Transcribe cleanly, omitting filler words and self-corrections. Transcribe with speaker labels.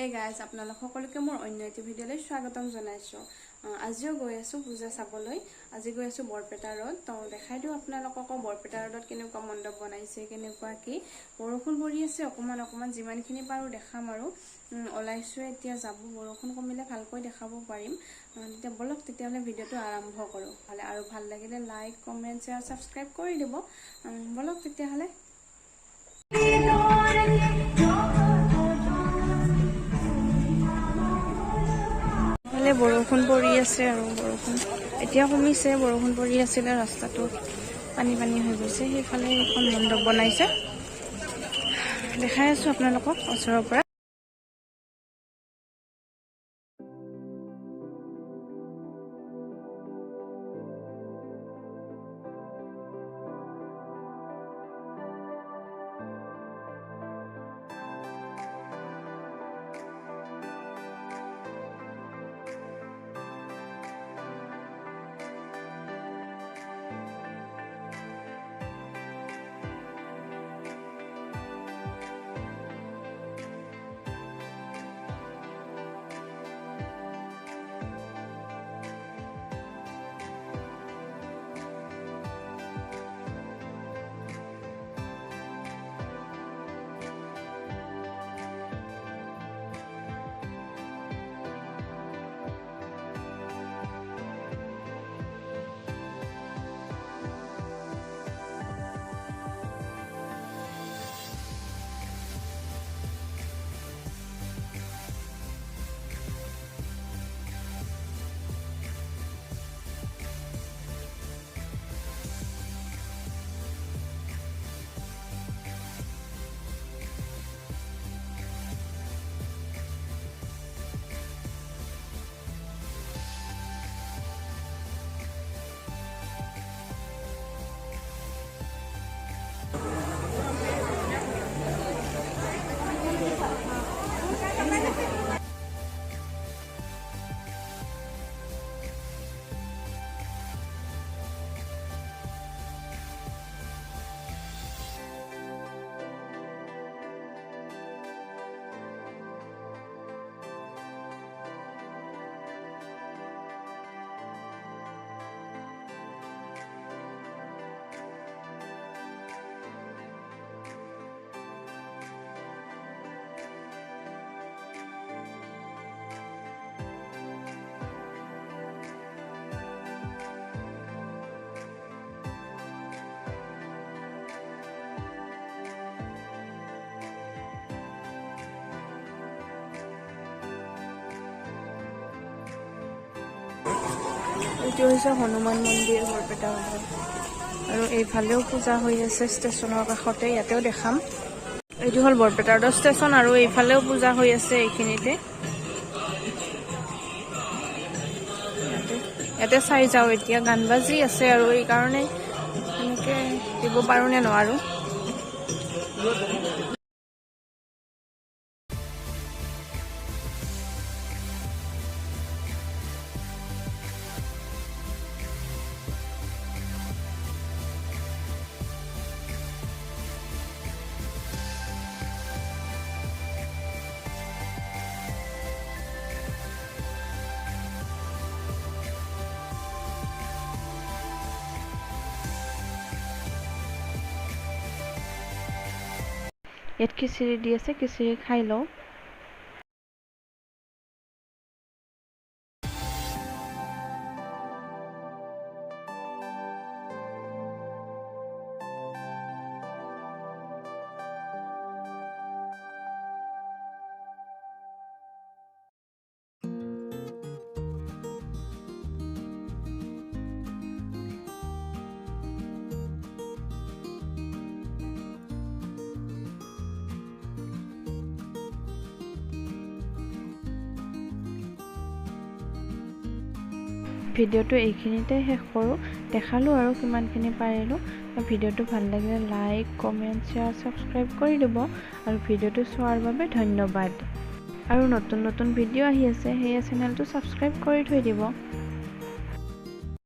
Speaker 1: Hey guys, আপোনালোক সকলোকে মোৰ অন্য এটা ভিডিঅ'লৈ স্বাগতম জনাইছো। আজিও গৈ আছো পূজা চাবলৈ। আজি গৈ আছো বৰপেটা ৰোড। তো দেখাই দিও আপোনালোকক বৰপেটা ৰোডত কেনেকুৱা মণ্ডপ বনাইছে, কেনেকুৱা কি বৰষুণ পৰি আছে। অকমান যিমানখিনি পাৰো দেখাম আৰু ওলাইছো এতিয়া যাব। বৰষুণ কমিলে ভালকৈ দেখাব পাৰিম। তেতিয়া বলক তেতিয়াহলে ভিডিঅ'টো আৰম্ভ কৰো। আৰু ভাল লাগিলে লাইক, কমেন্ট, শেয়াৰ, সাবস্ক্ৰাইব কৰি দিব। বলক তেতিয়াহলে বৰষুণ পৰি আছে আৰু বৰষুণ এতিয়া কমিছে। বৰষুণ পৰি আছিলে, ৰাস্তাটো পানী হৈ গৈছে। সেইফালে এখন মণ্ডপ বনাইছে, দেখাই আছো আপোনালোকক ওচৰৰ পৰা। এইটো হৈছে হনুমান মন্দিৰ বৰপেটা ৰোডত। আৰু এইফালেও পূজা হৈ আছে ষ্টেচনৰ কাষতে, ইয়াতেও দেখাম। এইটো হ'ল বৰপেটা ৰোডৰ ষ্টেচন আৰু এইফালেও পূজা হৈ আছে এইখিনিতে। ইয়াতে চাই যাওঁ। এতিয়া গান বাজি আছে আৰু এইকাৰণে এনেকে দিব পাৰো নে নোৱাৰো। ইয়াত খিচিৰি দি আছে, খিচিৰি খাই লওঁ। ভিডিঅ'টো এইখিনিতে শেষ কৰোঁ। দেখালোঁ আৰু কিমানখিনি পাৰিলোঁ। ভিডিঅ'টো ভাল লাগিলে লাইক, কমেণ্ট, শ্বেয়াৰ, ছাবস্ক্ৰাইব কৰি দিব। আৰু ভিডিঅ'টো চোৱাৰ বাবে ধন্যবাদ। আৰু নতুন ভিডিঅ' আহি আছে, সেয়ে চেনেলটো ছাবস্ক্ৰাইব কৰি থৈ দিব।